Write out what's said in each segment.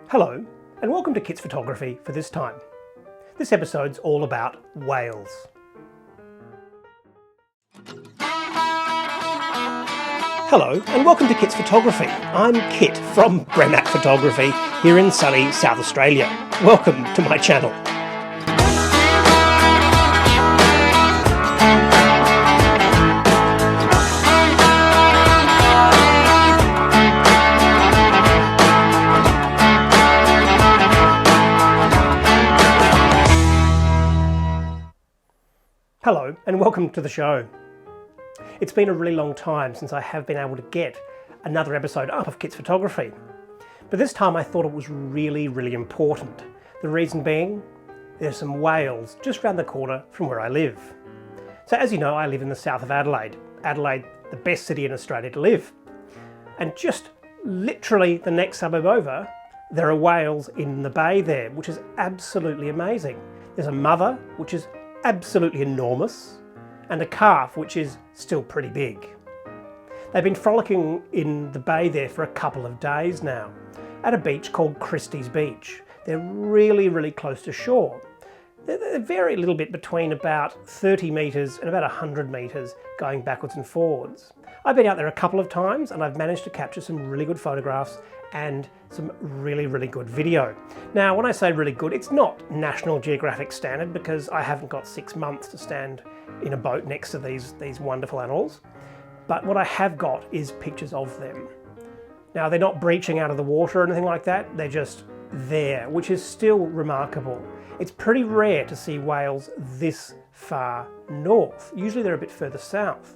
Hello, and welcome to Kit's Photography for this time. This episode's all about whales. Hello, and welcome to Kit's Photography. I'm Kit from Bremac Photography here in sunny South Australia. Welcome to my channel. Hello, and welcome to the show. It's been a really long time since I have been able to get another episode up of Kit's Photography. But this time I thought it was really important. The reason being, there's some whales just round the corner from where I live. So as you know, I live in the south of Adelaide. Adelaide, the best city in Australia to live. And just literally the next suburb over, there are whales in the bay there, which is absolutely amazing. There's a mother, which is absolutely enormous, and a calf which is still pretty big. They've been frolicking in the bay there for a couple of days now at a beach called Christies Beach. They're really close to shore. They vary a little bit between about 30 metres and about 100 metres going backwards and forwards. I've been out there a couple of times and I've managed to capture some really good photographs and some really good video. Now when I say really good, it's not National Geographic standard because I haven't got 6 months to stand in a boat next to these wonderful animals, but what I have got is pictures of them. Now they're not breaching out of the water or anything like that, they're just there, which is still remarkable. It's pretty rare to see whales this far north. Usually they're a bit further south.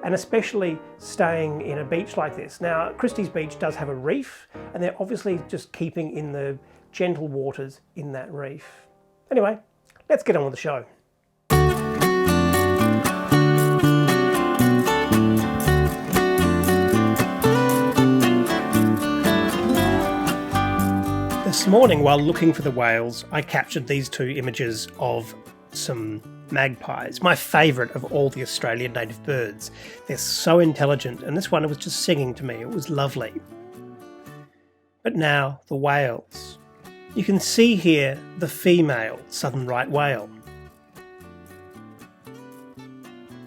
And especially staying in a beach like this. Now, Christies Beach does have a reef, and they're obviously just keeping in the gentle waters in that reef. Anyway, let's get on with the show. This morning, while looking for the whales, I captured these two images of some magpies, my favourite of all the Australian native birds. They're so intelligent, and this one was just singing to me. It was lovely. But now, the whales. You can see here the female southern right whale.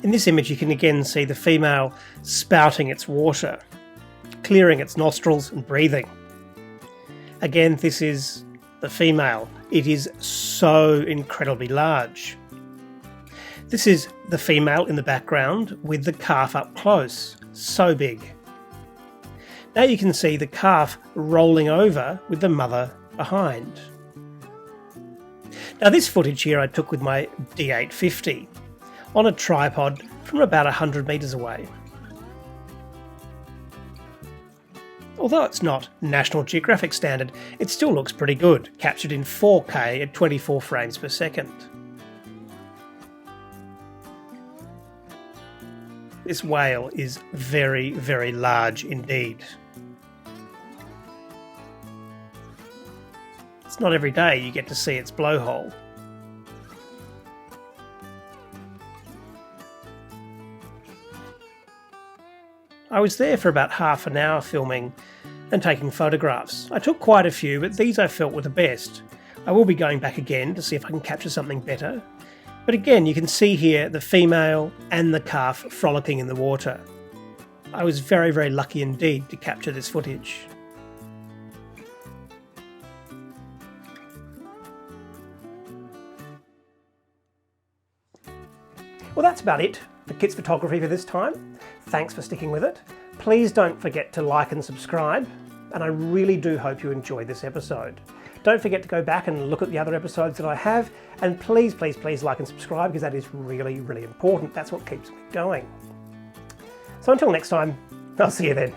In this image you can again see the female spouting its water, clearing its nostrils and breathing. Again, this is the female. It is so incredibly large. This is the female in the background with the calf up close. So big. Now you can see the calf rolling over with the mother behind. Now this footage here I took with my D850 on a tripod from about 100 metres away. Although it's not National Geographic standard, it still looks pretty good, captured in 4K at 24 frames per second. This whale is very large indeed. It's not every day you get to see its blowhole. I was there for about half an hour filming and taking photographs. I took quite a few, but these I felt were the best. I will be going back again to see if I can capture something better. But again, you can see here the female and the calf frolicking in the water. I was very lucky indeed to capture this footage. Well, that's about it for Kit's Photography for this time. Thanks for sticking with it. Please don't forget to like and subscribe, and I really do hope you enjoyed this episode. Don't forget to go back and look at the other episodes that I have, and please like and subscribe because that is really important. That's what keeps me going. So until next time, I'll see you then.